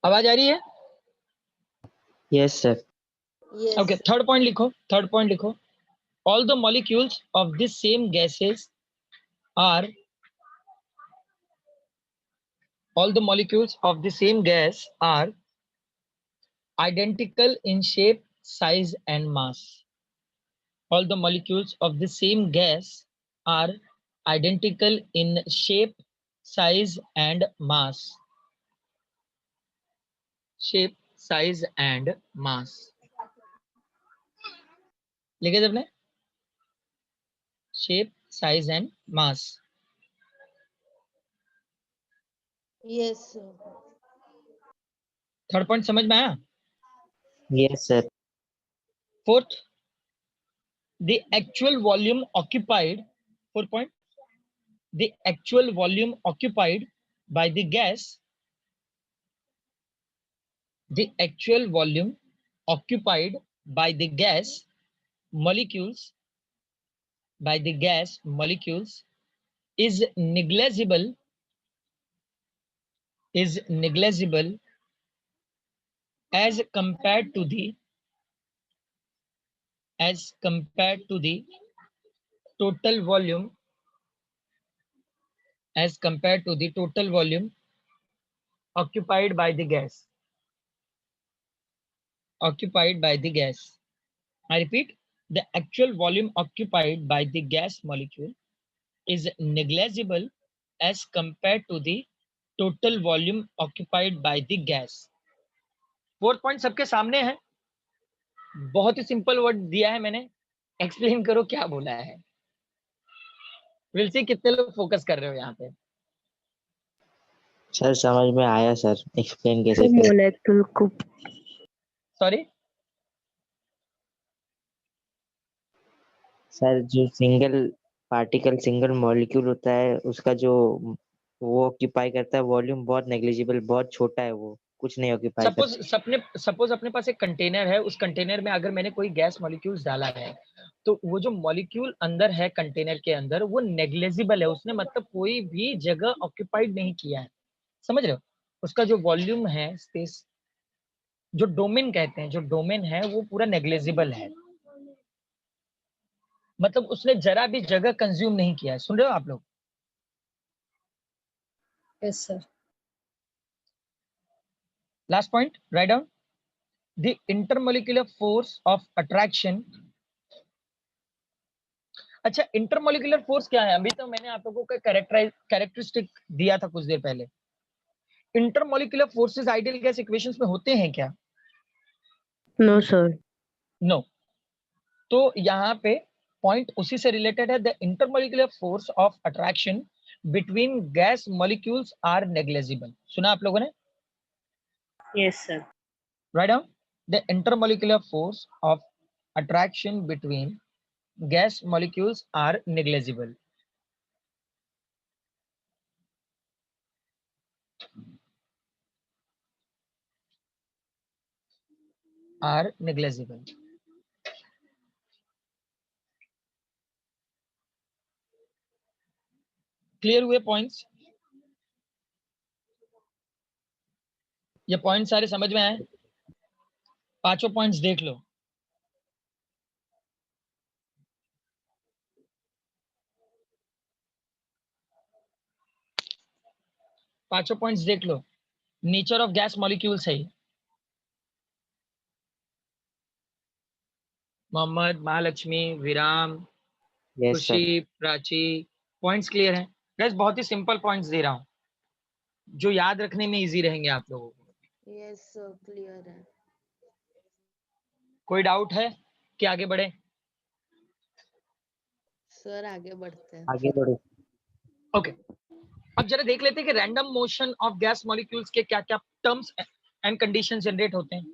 आवाज आ रही है? Yes, sir. Yes. Okay, third point लिखो. All the molecules of this same gases are identical in shape, size and mass. All the molecules of the same gas are identical in shape, size and mass. Shape, size and mass. लिखे सबने? Shape, size and mass. Yes, sir. Third point समझ में आया? Yes, sir. Fourth, the actual volume occupied. Fourth point, the actual volume occupied by the gas. The actual volume occupied by the gas molecules is negligible as compared to the total volume occupied by the gas. I repeat, the actual volume occupied by the gas molecule is negligible as compared to the total volume occupied by the gas. Fourth point सबके सामने है, बहुत ही simple word दिया है मैंने, explain करो क्या बोला है। विल सी कितने लोग फोकस कर रहे हो यहाँ पे। सर समझ में आया सर, एक्सप्लेन कैसे करें? मोलेक्यूल को सॉरी सर, जो सिंगल पार्टिकल सिंगल मॉलिक्यूल होता है उसका जो वो ऑक्यूपाई करता है वॉल्यूम बहुत नेग्लिजिबल, बहुत छोटा है, वो कुछ नहीं ऑक्यूपाई करता। सपोज अपने पास एक कंटेनर है, उस कंटेनर में अगर मैंने कोई गैस मॉलिक्यूल्स डाला है तो वो जो मॉलिक्यूल अंदर है कंटेनर के अंदर वो नेग्लिजिबल है, उसने मतलब कोई भी जगह ऑक्यूपाइड नहीं किया है, समझ रहे हो? उसका जो वॉल्यूम है, स्पेस जो डोमेन कहते हैं, जो डोमेन है वो पूरा नेग्लिजिबल है, मतलब उसने जरा भी जगह कंज्यूम नहीं किया है। सुन रहे हो आप लोग? Yes, sir. Last point, write down the intermolecular force of attraction. अच्छा, इंटरमोलिकुलर फोर्स क्या है? अभी तो मैंने आप लोगों को कैरेक्टरिस्टिक दिया था कुछ देर पहले। Intermolecular forces ideal gas equations में होते हैं क्या? No sir. नो। तो यहाँ पे पॉइंट उसी से रिलेटेड है, the intermolecular force of attraction between gas molecules are negligible. सुना आप लोगों ने? Yes sir. Write down the intermolecular force of attraction between gas molecules are negligible. Clear हुए पॉइंट्स? ये पॉइंट सारे समझ में आए? पांचों पॉइंट्स देख लो। पांचों पॉइंट्स देख लो। नेचर ऑफ गैस मॉलिक्यूल्स है। मोहम्मद, महालक्ष्मी, विराम, खुशी, प्राची, पॉइंट्स क्लियर हैं? गैस बहुत ही सिंपल पॉइंट्स दे रहा हूं जो याद रखने में इजी रहेंगे आप लोगों को। Yes, sir. Clear है। कोई डाउट है कि आगे बढ़े? सर आगे बढ़ते हैं। आगे बढ़ो। ओके, अब जरा देख लेते हैं कि random motion of gas molecules के क्या क्या टर्म्स एंड कंडीशन जनरेट होते हैं।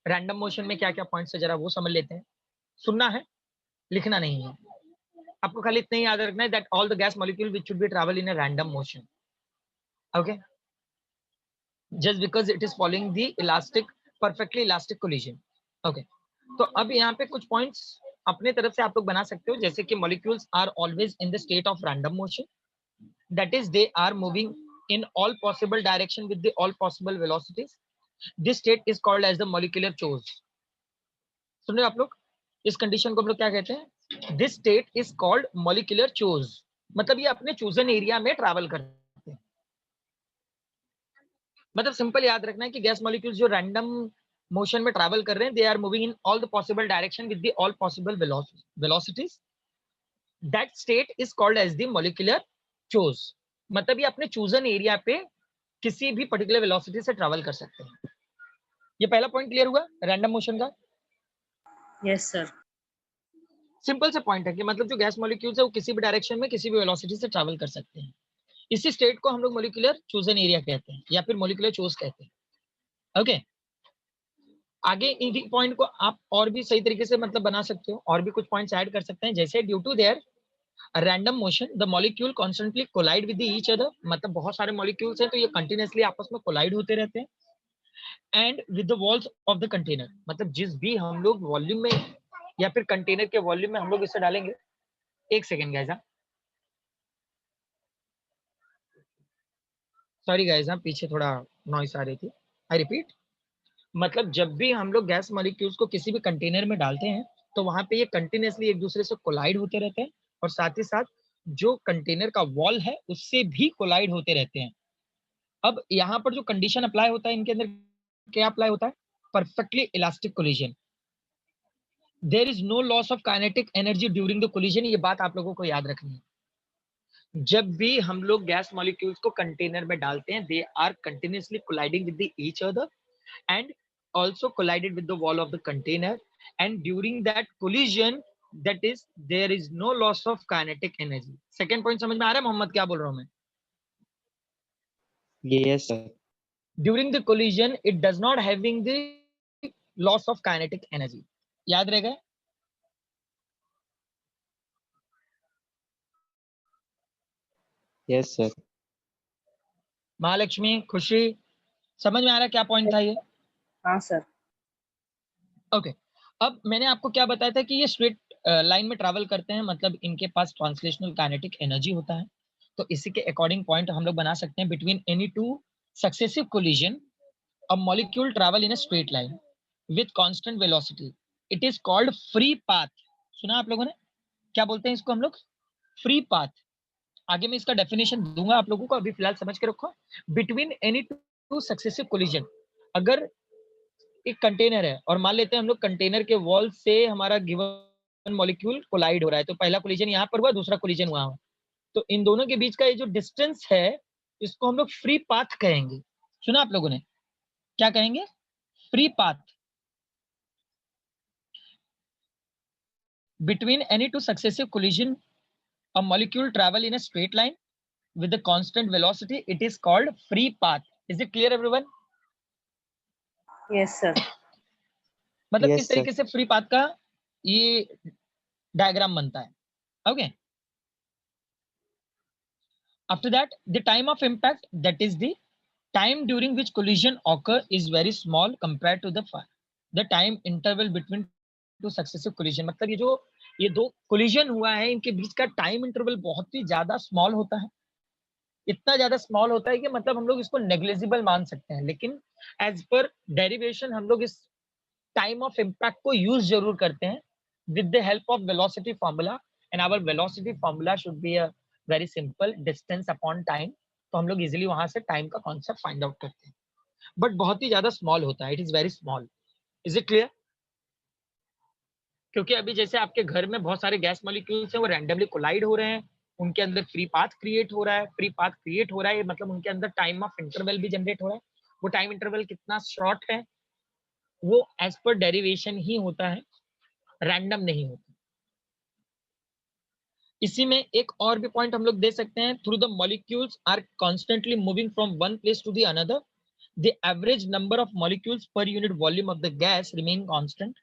रैंडम मोशन में क्या क्या पॉइंट्स है जरा वो समझ लेते हैं। सुनना है, लिखना नहीं है। आपको खाली इतना ही याद रखना है that all the gas molecule which should be travel in a random motion, okay, just because it is following the elastic, perfectly elastic collision. Okay, तो अब यहाँ पे कुछ पॉइंट्स अपने तरफ से आप लोग बना सकते हो, जैसे कि molecules are always in the state of random motion, that is they are moving in all possible direction with the all possible velocities. This state is called as the molecular chose. सुन रहे हो आप लोग? इस condition को हम लोग क्या कहते हैं? This state is called molecular chose. मतलब ये अपने चूजन एरिया में ट्रैवल करते हैं. मतलब सिंपल याद रखना है कि गैस मॉलिक्यूल्स जो रैंडम मोशन में ट्रैवल कर रहे हैं, they are moving in all the possible direction with the all possible velocities. That state is called as the molecular chaos. मतलब ये अपने चूजन एरिया पे किसी भी पर्टिकुलर वेलोसिटी से ट्रैवल कर सकते हैं. ये पहला पॉइंट क्लियर हुआ रैंडम मोशन का? Yes sir. सिंपल से पॉइंट है कि मतलब जो गैस मॉलिक्यूल्स है वो किसी भी डायरेक्शन में किसी भी वेलोसिटी से ट्रैवल कर सकते हैं. इसी स्टेट को हम लोग मॉलिक्यूलर चूजन एरिया कहते हैं या फिर मॉलिक्यूलर चोज कहते हैं. ओके, आगे इन पॉइंट को आप और भी सही तरीके से मतलब बना सकते हो, और भी कुछ पॉइंट्स ऐड कर सकते हैं. जैसे due to their random motion the molecule constantly collide with each other. मतलब बहुत सारे मॉलिक्यूल्स हैं तो ये कंटिन्यूअसली आपस में कोलाइड होते रहते हैं. And with the walls of the container. मतलब जिस भी हम लोग वॉल्यूम में या फिर कंटेनर के वॉल्यूम में हम लोग इसे डालेंगे. एक सेकेंड गाइस, सॉरी गाइस, पीछे थोड़ा नॉइस आ रही थी. आई रिपीट, मतलब जब भी हम लोग गैस मॉलिक्यूल्स को किसी भी कंटेनर में डालते हैं तो वहां पे ये कंटिन्यूअसली एक दूसरे से कोलाइड होते रहते हैं और साथ ही साथ जो कंटेनर का वॉल है उससे भी कोलाइड होते रहते हैं. अब यहाँ पर जो कंडीशन अप्लाई होता है इनके अंदर क्या अप्लाई होता है? Perfectly elastic collision. There is no loss of kinetic energy during the collision. ये बात आप लोगों को याद रखनी है. जब भी हम लोग गैस मॉलिक्यूल्स को कंटेनर में डालते हैं they are continuously colliding with each other and also collided with the wall of the container, and during that collision that is there is no loss of kinetic energy. Second point समझ में आ रहा है मोहम्मद क्या बोल रहा हूं मैं? Yes sir. During the collision it does not having the loss of kinetic energy. याद रहेगा? Yes sir. महालक्ष्मी, खुशी, समझ में आ रहा है क्या पॉइंट था ये? हाँ सर. ओके, अब मैंने आपको क्या बताया था कि ये स्ट्रेट लाइन में ट्रैवल करते हैं, मतलब इनके पास ट्रांसलेशनल काइनेटिक एनर्जी होता है. तो इसी के अकॉर्डिंग पॉइंट हम लोग बना सकते हैं. Between any two successive collision a molecule travel in a straight line with constant velocity. It is called free path. सुना आप लोगों ने? क्या बोलते हैं इसको हम लोग? Free path. आगे मैं इसका डेफिनेशन दूंगा आप लोगों को, अभी फिलहाल समझ के रखो. Between any two successive collision, अगर एक कंटेनर है और मान लेते हैं हम लोग कंटेनर के वॉल से हमारा गिवन मॉलिक्यूल कोलाइड हो रहा है, तो पहला कोलिजन यहाँ पर हुआ, दूसरा कोलिजन हुआ, तो इन दोनों के बीच का ये जो डिस्टेंस है इसको हम लोग फ्री पाथ कहेंगे. सुना आप लोगों ने? क्या कहेंगे? Free path. Between any two successive collision a molecule travel in a straight line with the constant velocity, it is called free path. Is it clear everyone? Yes sir. मतलब Yes किस sir. तरीके से free path का ये diagram बनता है. Okay, after that the time of impact, that is the time during which collision occur, is very small compared to the time interval between two successive collision. मतलब ये दो collision हुआ है इनके बीच का टाइम इंटरवल बहुत ही ज्यादा स्मॉल होता है. इतना ज्यादा स्मॉल होता है कि मतलब हम लोग इसको नेग्लिजिबल मान सकते हैं, लेकिन एज पर डेरिवेशन हम लोग इस टाइम ऑफ इम्पैक्ट को यूज जरूर करते हैं with the help of velocity formula. And our velocity formula should be a very simple, distance upon time. तो हम लोग इजीली वहां से टाइम का कॉन्सेप्ट फाइंड आउट करते हैं, बट बहुत ही ज्यादा स्मॉल होता है. It is very small. Is it clear? क्योंकि अभी जैसे आपके घर में बहुत सारे गैस मॉलिक्यूल्स हैं वो रैंडमली कोलाइड हो रहे हैं, उनके अंदर फ्री पाथ क्रिएट हो रहा है. फ्री पाथ क्रिएट हो रहा है मतलब उनके अंदर टाइम ऑफ इंटरवल भी जनरेट हो रहा है. वो टाइम इंटरवल कितना शॉर्ट है वो एज पर डेरिवेशन ही होता है, रैंडम नहीं होता. इसी में एक और भी पॉइंट हम लोग दे सकते हैं. Through the molecules are constantly moving from one place to the another, the average number of molecules per unit volume of the gas remain constant.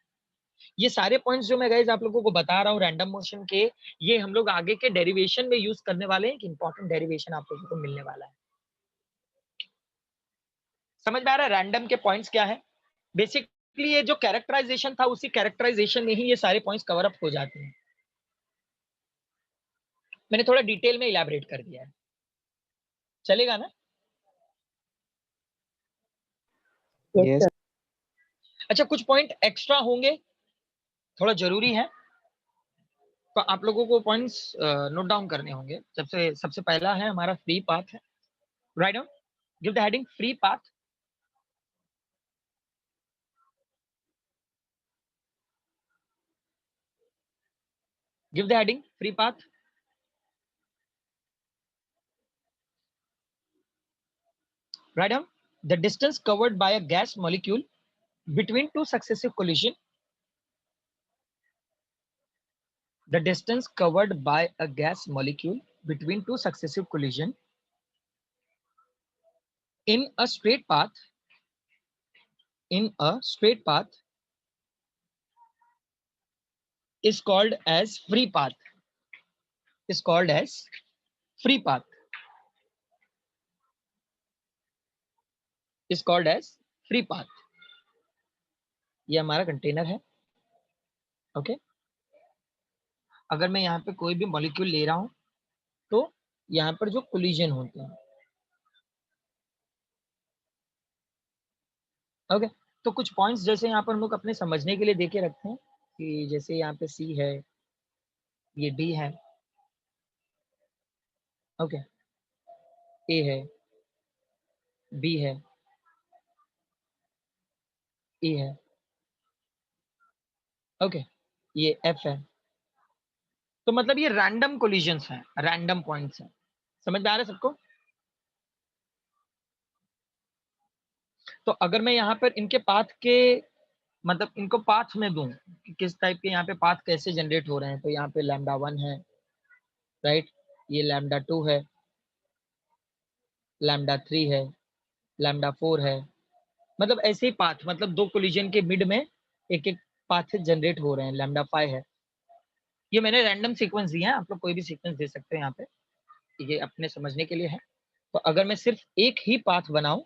ये सारे पॉइंट्स जो मैं गाइस आप लोगों को बता रहा हूँ रैंडम मोशन के, ये हम लोग आगे के डेरिवेशन में यूज करने वाले हैं. एक इंपॉर्टेंट डेरिवेशन आप लोगों को मिलने वाला है. समझ में आ रहा है रैंडम के पॉइंट्स क्या है? बेसिकली ये जो कैरेक्टराइजेशन था उसी कैरेक्टराइजेशन में ही ये सारे पॉइंट्स कवर अप हो जाते हैं. मैंने थोड़ा डिटेल में इलैबोरेट कर दिया है, चलेगा ना? Yes. अच्छा, कुछ पॉइंट एक्स्ट्रा होंगे, थोड़ा जरूरी है, तो आप लोगों को पॉइंट्स नोट डाउन करने होंगे। सबसे पहला है हमारा फ्री पाथ है। Write down, give the heading free path. Give the heading free path. Write down the distance covered by a gas molecule between two successive collision. The distance covered by a gas molecule between two successive collision in a straight path. In a straight path is called as free path. Is called as free path. Is called as free path. ये हमारा container है। Okay, अगर मैं यहाँ पे कोई भी molecule ले रहा हूं तो यहाँ पर जो कोलिजन होते हैं, ओके, तो कुछ पॉइंट्स जैसे यहाँ पर हम लोग अपने समझने के लिए देके रखते हैं कि जैसे यहाँ पे सी है, ये डी है, ओके, ए है, बी है, ई है, ओके, ये एफ है। तो मतलब ये रैंडम कोलिजन्स हैं, रैंडम पॉइंट्स हैं। समझ में आ रहा है सबको? तो अगर मैं यहाँ पर इनके पाथ के मतलब इनको पाथ में दूं कि किस टाइप के यहाँ पे पाथ कैसे जनरेट हो रहे हैं, तो यहाँ पे लैम्डा 1 है, राइट, ये लैम्डा 2 है, लैम्डा 3 है, लैम्डा 4 है, मतलब ऐसे ही पाथ, मतलब दो कोलिजन के मिड में एक एक पाथ जनरेट हो रहे हैं, लैम्डा 5 है। ये मैंने रैंडम सीक्वेंस दिया है, आप लोग कोई भी सीक्वेंस दे सकते हैं यहाँ पे, ये अपने समझने के लिए है। तो अगर मैं सिर्फ एक ही पाथ बनाऊं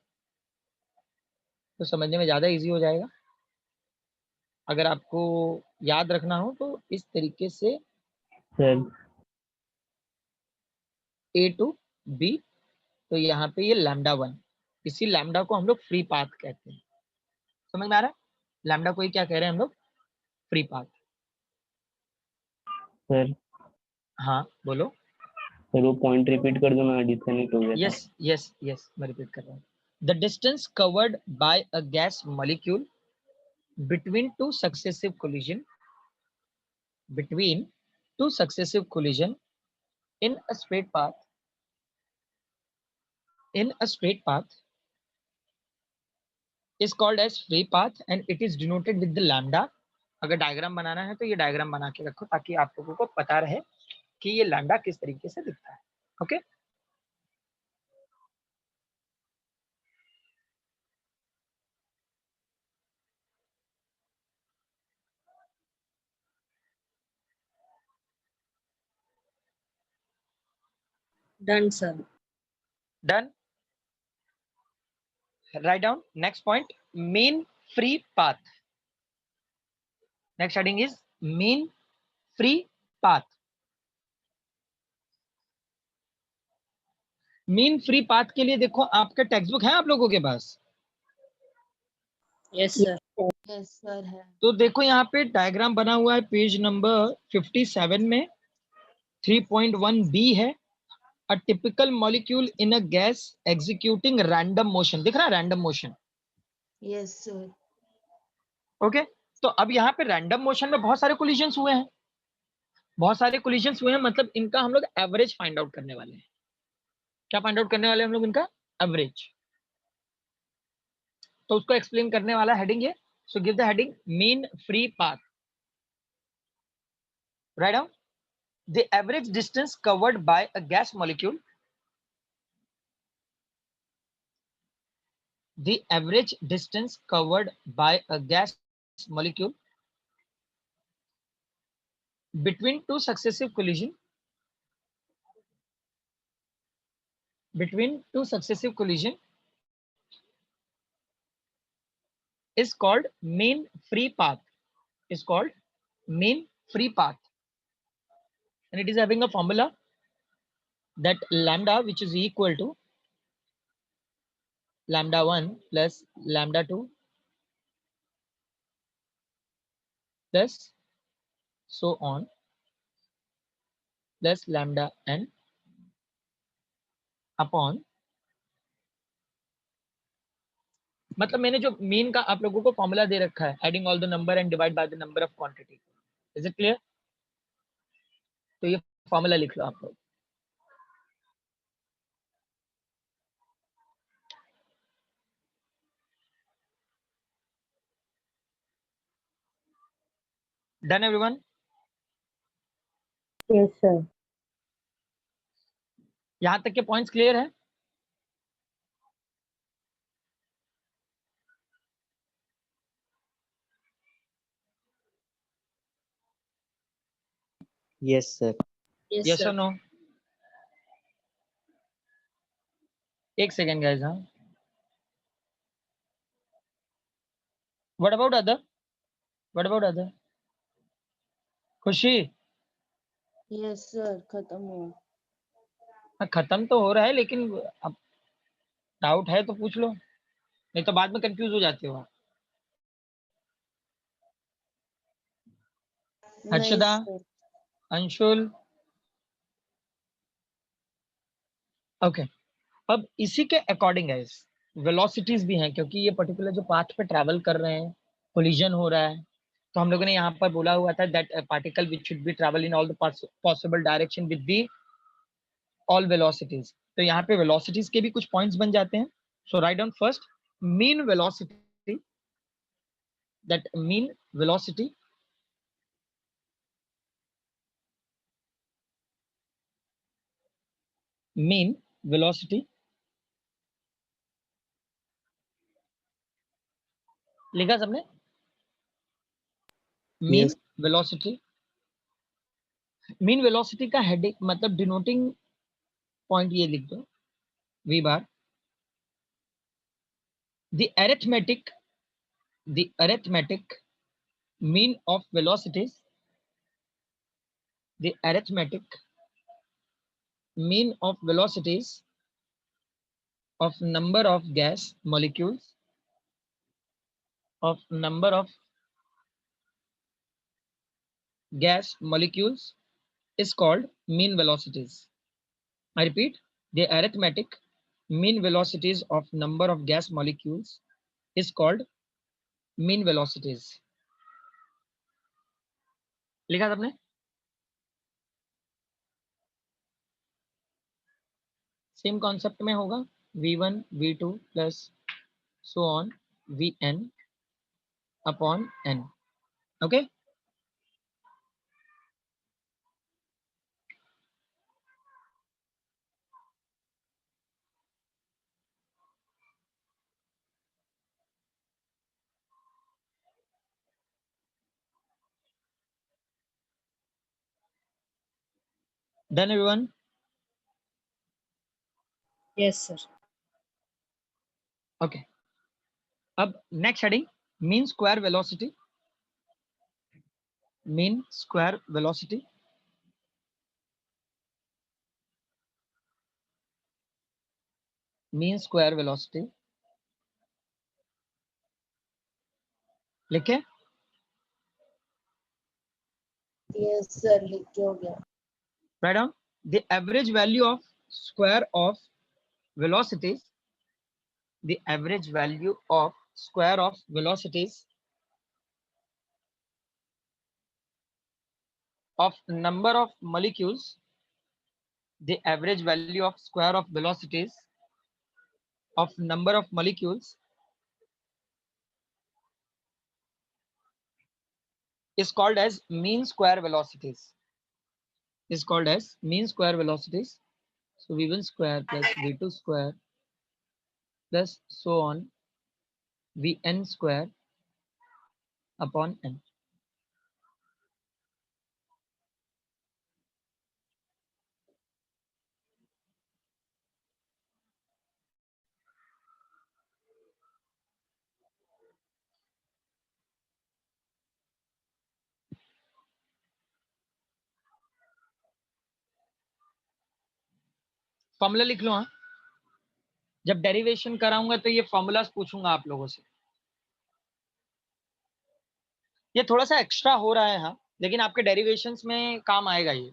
तो समझने में ज्यादा इजी हो जाएगा। अगर आपको याद रखना हो तो इस तरीके से सर ए टू बी, तो यहाँ पे ये लैम्डा 1, इसी लैम्डा को हम लोग फ्री पाथ कहते हैं। समझ में आ रहा है? लैम्डा को ही क्या कह रहे हैं हम लोग? Free path. सर हाँ बोलो। सर वो पॉइंट रिपीट कर दो, मैं डिस्कनेक्ट हो गया था। यस यस यस, मैं रिपीट कर रहा हूँ। The distance covered by a gas molecule between two successive collision in a straight path is called as free path and it is denoted with the lambda. अगर diagram बनाना है तो ये diagram बना के रखो ताकि आप लोगों को पता रहे कि ये लैम्डा किस तरीके से दिखता है। Okay, Done, sir. Done. Write down next point, mean free path. Next heading is mean free path. Mean free path के लिए देखो आपका टेक्स्ट बुक है आप लोगों के पास? Yes, sir. यस सर है। तो देखो यहाँ पे डायग्राम बना हुआ है पेज नंबर 57 में, 3.1 बी है, a typical molecule in a gas executing random motion. दिख रहा है random motion? Yes sir. Okay, तो अब यहाँ पे रैंडम मोशन में बहुत सारे कोलिजन्स हुए हैं, बहुत सारे कोलिजन्स हुए हैं, मतलब इनका हम लोग एवरेज फाइंड आउट करने वाले हैं। क्या फाइंड आउट करने वाले हैं हम लोग? इनका एवरेज। तो उसको एक्सप्लेन करने वाला हेडिंग है, so give the heading mean free path. Write down the average distance covered by a gas molecule, the average distance covered by a gas molecule between two successive collision is called mean free path, is called mean free path, and it is having a formula that lambda, which is equal to lambda 1 plus lambda 2 plus so on plus lambda n upon, मतलब मैंने जो mean का आप लोगों को formula दे रखा है, adding all the number and divide by the number of quantity, is it clear? तो ये फॉर्मूला लिख लो आप लोग। Done everyone? Yes, sir. यहां तक के पॉइंट्स क्लियर है? Yes sir. Yes, yes sir. और नो? एक सेकेंड गाइस। हाँ, what about other? What about other? खुशी, यस सर, खत्म हुआ। खत्म तो हो रहा है, लेकिन अब डाउट है तो पूछ लो, नहीं तो बाद में कंफ्यूज हो जाते हो आप। नहीं हर्षदा, सर। अंशुल, ओके। अब इसी के अकॉर्डिंग है, वेलोसिटीज भी हैं, क्योंकि ये पर्टिकुलर जो पाथ पे ट्रैवल कर रहे हैं, कोलिजन हो रहा है, तो हम लोगों ने यहाँ पर बोला हुआ था that particle which should be travel in all the possible direction with the all velocities. तो यहाँ पे वेलोसिटीज के भी कुछ पॉइंट्स बन जाते हैं। So write down first mean velocity, that mean velocity mean velocity लिखा सबने? Mean yes. Velocity, mean velocity का हेडिंग मतलब डिनोटिंग पॉइंट ये लिख दो, v bar the arithmetic mean of velocities, the arithmetic mean of velocities of number of gas molecules, of number of gas molecules is called mean velocities. I repeat, the arithmetic mean velocities of number of gas molecules is called mean velocities. लिखा सबने? Same concept में होगा, v1 v2 plus so on vn upon n. Okay, done everyone? Yes, sir. Okay, अब next heading mean square velocity, mean square velocity. Mean square velocity लिखे? Yes sir, लिख के हो गया। Right down the average value of square of velocities, the average value of square of velocities of number of molecules, the average value of square of velocities of number of molecules is called as mean square velocities, is called as mean square velocities. So v1 square plus v2 square plus so on vn square upon n. Formula लिख लो। हाँ, जब derivation कराऊंगा तो ये formulas पूछूंगा आप लोगों से। ये थोड़ा सा एक्स्ट्रा हो रहा है हाँ, लेकिन आपके डेरिवेशंस में काम आएगा ये।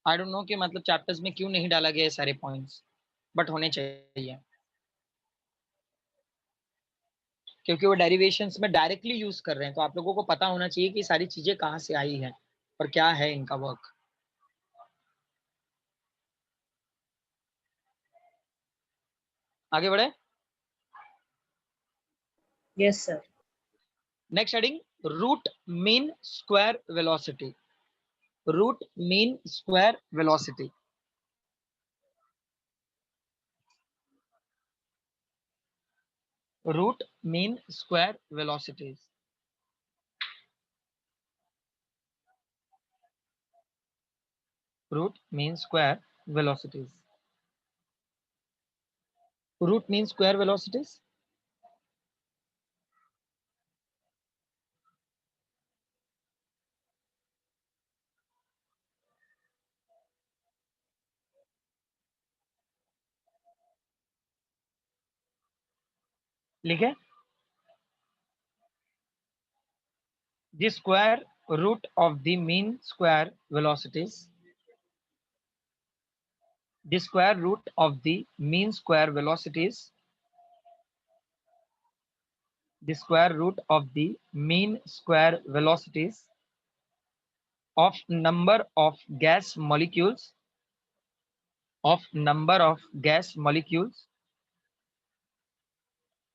आई डोंट नो कि मतलब चैप्टर्स में क्यों नहीं डाला गया ये सारे पॉइंट्स, बट होने चाहिए क्योंकि वो डेरिवेशंस में डायरेक्टली यूज कर रहे हैं, तो आप लोगों को पता होना चाहिए कि सारी चीजें कहाँ से आई हैं और क्या है इनका वर्क। आगे बढ़े। Yes, sir. Next heading, root mean square velocity. Root mean square velocity. Root mean square velocities. Root mean square velocities. Root mean square velocities. लिखे, the square root of the mean square velocities. The square root of the mean square velocities. The square root of the mean square velocities of number of gas molecules. Of number of gas molecules.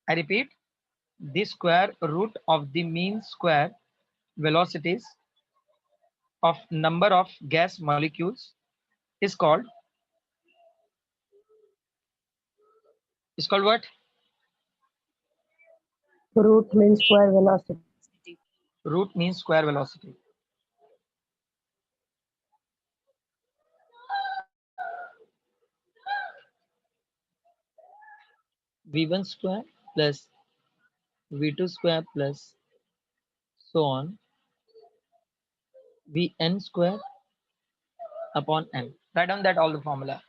I repeat, the square root of the mean square velocities of number of gas molecules is called what? Root means square velocity. Root means square velocity. V1 square plus V2 square plus so on, Vn square upon n. Write down that all the formula.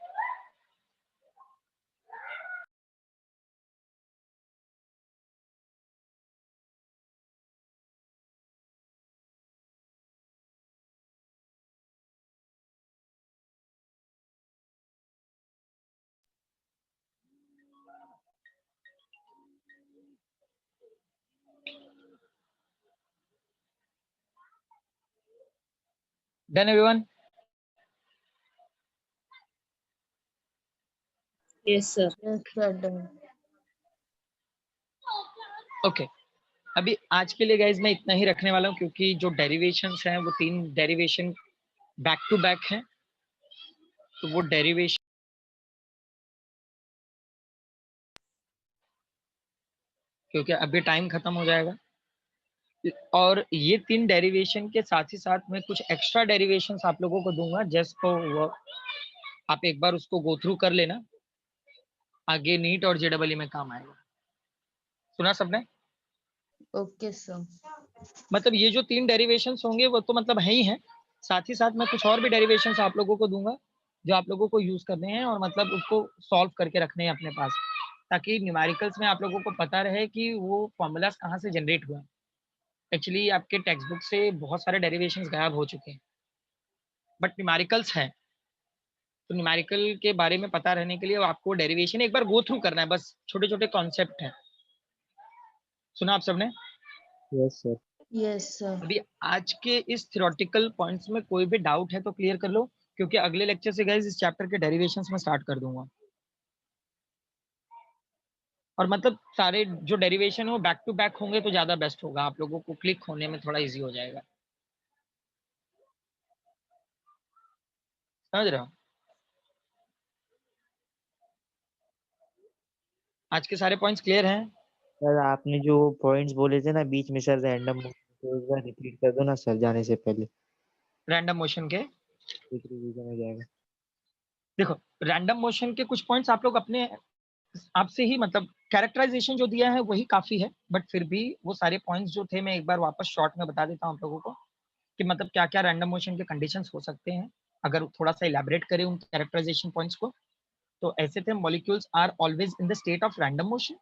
Done everyone? Yes, sir. Yes, sir, done. Okay. अभी आज के लिए guys मैं इतना ही रखने वाला हूँ क्योंकि जो डेरिवेशंस हैं वो 3 डेरिवेशन बैक टू बैक हैं, तो वो डेरिवेशन क्योंकि अभी टाइम खत्म हो जाएगा और ये 3 डेरिवेशन के साथ ही साथ मैं कुछ एक्स्ट्रा डेरिवेशंस आप लोगों को दूंगा, जस्ट तो वो आप एक बार उसको गो थ्रू कर लेना, आगे नीट और जेडबलई में काम आएगा। सुना सबने? Okay sir. मतलब ये जो 3 डेरिवेशंस होंगे वो तो मतलब है ही हैं, साथ ही साथ मैं कुछ और भी डेरिवेशंस आप लोगों को दूंगा जो आप लोगों को यूज करने हैं और मतलब उसको सॉल्व करके रखने हैं अपने पास, ताकि न्यूमेरिकल्स में आप लोगों को पता रहे कि वो फॉर्मूलाज कहाँ से जनरेट हुए। एक्चुअली आपके टेक्स्ट बुक से बहुत सारे डेरिवेशंस गायब हो चुके हैं, बट न्यूमेरिकल्स हैं, तो न्यूमेरिकल के बारे में पता रहने के लिए आपको डेरिवेशन एक बार गो थ्रू करना है, बस छोटे छोटे कॉन्सेप्ट हैं। सुना आप सबने? Yes sir. Yes sir. अभी आज के इस थ्योरेटिकल पॉइंट्स में कोई भी डाउट है तो क्लियर कर लो, क्योंकि अगले लेक्चर से गाइस इस चैप्टर के डेरिवेशंस में स्टार्ट कर दूंगा और मतलब सारे जो डेरिवेशन है वो बैक टू बैक होंगे तो ज्यादा बेस्ट होगा, आप लोगों को क्लिक होने में थोड़ा इजी हो जाएगा। समझ रहे हो? आज के सारे पॉइंट्स क्लियर हैं? सर आपने जो पॉइंट्स बोले थे ना बीच में सर रैंडम, तो एक बार रिपीट कर दो ना सर जाने से पहले, रैंडम मोशन के एक रिवीजन हो जाएगा। देखो, रैंडम मोशन के कुछ पॉइंट्स आप लोग अपने आपसे ही मतलब कैरेक्टराइजेशन जो दिया है वही काफी है, बट फिर भी वो सारे पॉइंट्स जो थे मैं एक बार वापस शॉर्ट में बता देता हूँ आप लोगों को कि मतलब क्या क्या रैंडम मोशन के कंडीशंस हो सकते हैं अगर थोड़ा सा इलैबोरेट करें उन कैरेक्टराइजेशन पॉइंट्स को। तो ऐसे थे, molecules are always in the state of random motion,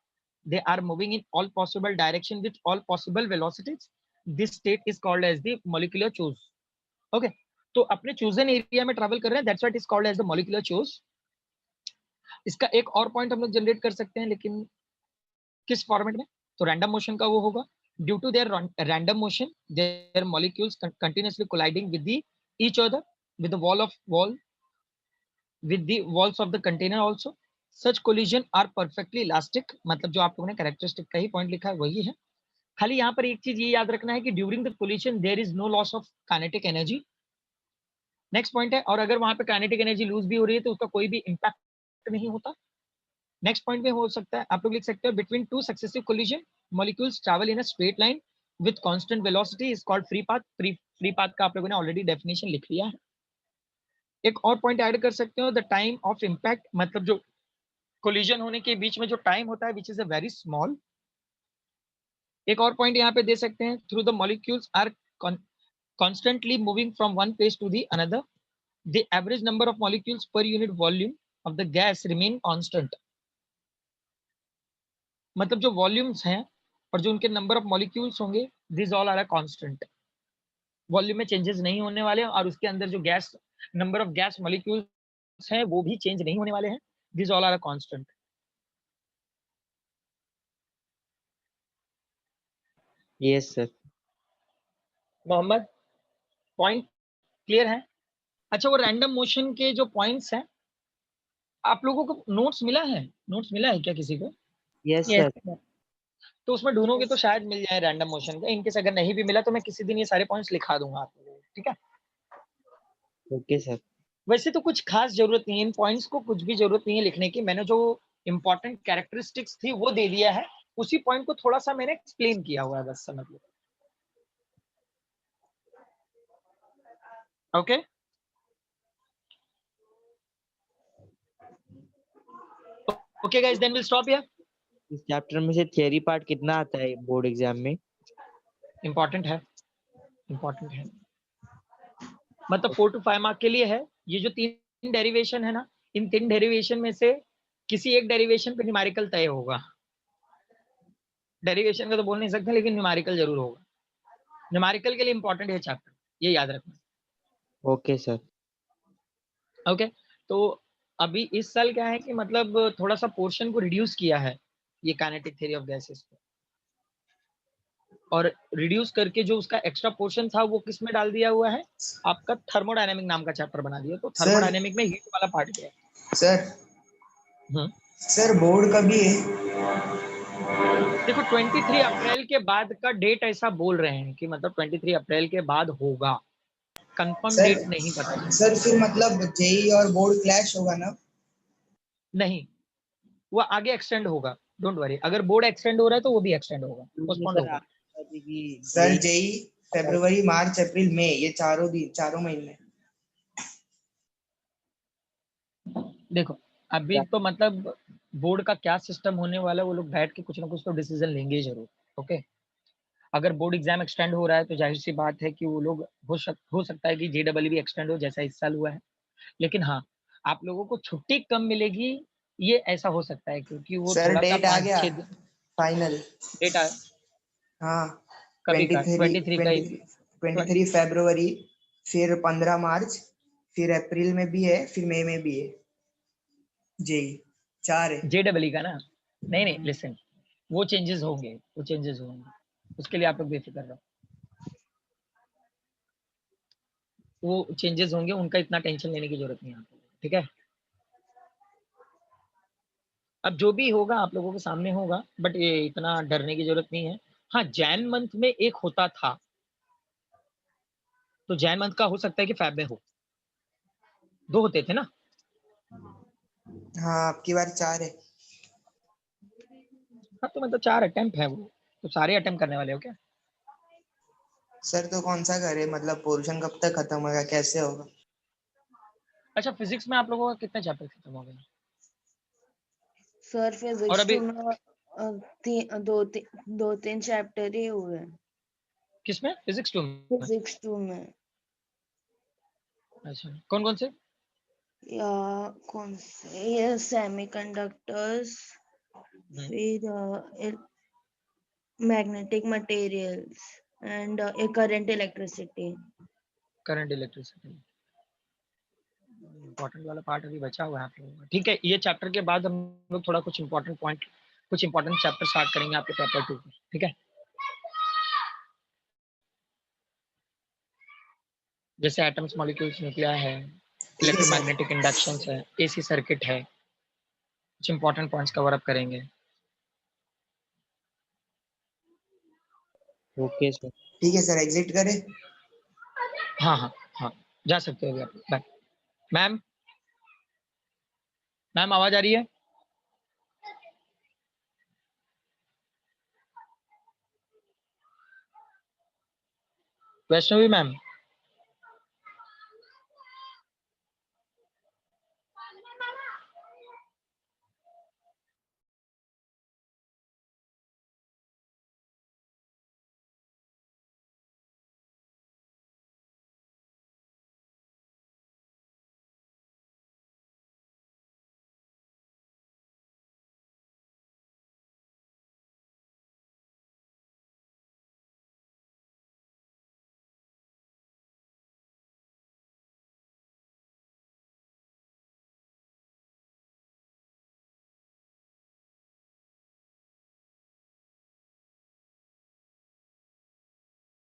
they are moving in all possible direction with all possible velocities, this state is called as the molecular choice. Okay, तो अपने chosen area में travel कर रहे हैं, that's why it is called as the molecular choice. इसका एक और point हम लोग जनरेट कर सकते हैं, लेकिन किस फॉर्मेट में? तो रैंडम मोशन का वो होगा, due to their random motion their molecules continuously colliding with the each other with the wall with the walls of the container also. Such collision are perfectly elastic. मतलब जो आप लोगों ने कैरेक्टरिस्टिक का ही point लिखा है वही है, खाली यहाँ पर एक चीज ये याद रखना है कि during the collision there is no loss of kinetic energy. Next point है, और अगर वहां पे काइनेटिक एनर्जी लूज भी हो रही है तो उसका कोई भी इंपैक्ट नहीं होता. नेक्स्ट पॉइंट में हो सकता है, आप लोग लिख सकते हो between two successive collision molecules travel in a straight line with constant velocity is called free path. Free path का आप लोगों ने ऑलरेडी डेफिनेशन लिख लिया है. एक और पॉइंट ऐड कर सकते हो, द टाइम ऑफ इम्पैक्ट, मतलब जो कोलिजन होने के बीच में जो टाइम होता है which is a very small. एक और पॉइंट यहाँ पे दे सकते हैं, through the molecules are constantly moving from one place to the another, the average number of molecules per unit volume of the gas remain constant. मतलब जो volumes हैं और जो उनके नंबर ऑफ मॉलिक्यूल्स होंगे, this all are a constant. Volume में changes नहीं होने वाले हैं, और उसके अंदर जो gas number of gas molecules हैं वो भी चेंज नहीं होने वाले हैं. This all are a constant. Yes sir. Mohammad, point clear है? अच्छा, वो रैंडम मोशन के जो पॉइंट्स हैं, आप लोगों को नोट्स मिला है? नोट्स मिला है क्या किसी को? Yes Yes, sir. sir. तो उसमें ढूंढोगे तो शायद मिल जाए रैंडम मोशन का. इनकेस अगर नहीं भी मिला तो मैं किसी दिन ये सारे पॉइंट्स लिखा दूंगा आप लोगों को, ठीक है? Okay sir. वैसे तो कुछ खास जरूरत नहीं है इन पॉइंट्स को, कुछ भी जरूरत नहीं है लिखने की. मैंने जो इंपॉर्टेंट कैरेक्टरिस्टिक्स थी वो दे दिया है, उसी पॉइंट को थोड़ा सा मैंने एक्सप्लेन किया हुआ है, बस समझ लो. Okay, okay guys, then will stop here. इस चैप्टर में से थियरी पार्ट कितना आता है बोर्ड एग्जाम में? इंपॉर्टेंट है, इंपॉर्टेंट है. मतलब 4 to 5 मार्क के लिए है. ये जो 3 डेरिवेशन है ना, इन 3 डेरिवेशन में से किसी एक डेरिवेशन पे न्यूमेरिकल तय होगा. डेरिवेशन का तो बोल नहीं सकते, लेकिन न्यूमेरिकल जरूर होगा. न्यूमेरिकल के लिए इंपॉर्टेंट है चैप्टर, ये याद रखना. Okay sir. ओके, तो अभी इस साल क्या है कि मतलब थोड़ा सा पोर्शन को रिड्यूस किया है ये काइनेटिक थ्योरी ऑफ गैसेस को, और रिड्यूस करके जो उसका एक्स्ट्रा पोर्शन था वो किस में डाल दिया हुआ है, आपका थर्मोडायनेमिक नाम का चैप्टर बना दिया. तो थर्मोडायनेमिक में हीट वाला पार्ट क्या है सर? सर बोर्ड कभी है? देखो 23 अप्रैल के बाद का डेट ऐसा बोल रहे हैं कि मतलब 23 अप्रैल के बाद होगा, कंफर्म सर डेट नहीं पता. सर फिर मतलब जेई और बोर्ड क्लैश होगा ना? नहीं, वो आगे एक्सटेंड होगा, डोंट वरी. अगर बोर्ड एक्सटेंड हो रहा है तो वो भी एक्सटेंड होगा, पोस्टपोन होगा. सर जेई फरवरी, मार्च, अप्रैल, मई, ये चारों महीने. देखो अभी तो मतलब बोर्ड का क्या सिस्टम होने वाला है, वो लोग बैठ के कुछ ना कुछ तो डिसीजन लेंगे जरूर. ओके, अगर बोर्ड एग्जाम एक्सटेंड हो रहा है तो जाहिर सी बात है कि वो लोग हो सकता है कि जेडब्ल्यू भी एक्सटेंड हो जैसा इस साल हुआ है. लेकिन हाँ, आप लोगों को छुट्टी कम मिलेगी, ये ऐसा हो सकता है क्योंकि वो सर थोड़ा सा डेट आ गया 5-6 दिन फाइनल. डेट आया. हाँ, कभी का 23 का 23 फरवरी, फिर 15 मार्च, फिर अप्रैल में भी है, फिर मई में भी है. जेई 4 है. जेडब्ल्यू का ना. नहीं लिसन, वो चेंजेस होंगे, उसके लिए आप लोग बेफिक्र रहो. वो चेंजेस होंगे, उनका इतना टेंशन लेने की जरूरत नहीं है आपको, ठीक है? अब जो भी होगा आप लोगों के सामने होगा, बट ये इतना डरने की जरूरत नहीं है. हाँ, जैन मंथ में एक होता था, तो जैन मंथ का हो सकता है कि फैब में हो. 2 होते थे ना. हाँ, आपकी बार 4 है. हाँ, तो मतलब 4 अटेम्प्ट है वो, तो सारे अटेम्प्ट करने वाले हो क्या? सर तो कौन सा करे, मतलब पोर्शन कब तक खत्म होगा, कैसे होगा? अच्छा, फिजिक्स में आप लोगों का कितने चैप्टर खत्म हो गए? सर और फिजिक्स अभी 2 में 2-3 चैप्टर ही हुए हैं. किसमें? फिजिक्स 2 में? फिजिक्स 2 में. अच्छा, कौन कौन से? या कौन से, ये सेमीकंडक्टर्स, फिर magnetic materials and current electricity. Current electricity important वाला पार्ट अभी बचा हुआ है आप लोगों का। ठीक है, ये चैप्टर के बाद हम लोग थोड़ा कुछ इंपॉर्टेंट पॉइंट, कुछ इंपॉर्टेंट चैप्टर स्टार्ट करेंगे आपके पेपर 2 में। ठीक है, जैसे एटम्स, मॉलिक्यूल्स, न्यूक्लिया है, ठीक है सर। इलेक्ट्रोमैग्नेटिक इंडक्शंस है, एसी सर्किट है, कुछ इंपॉर्टेंट पॉइंट्स कवर अप करेंगे। Okay sir. ठीक है सर, एग्जिट करें। हाँ हाँ हाँ, जा सकते हो अभी आप। बाय। मैम, मैम आवाज आ रही है? वैष्णवी मैम,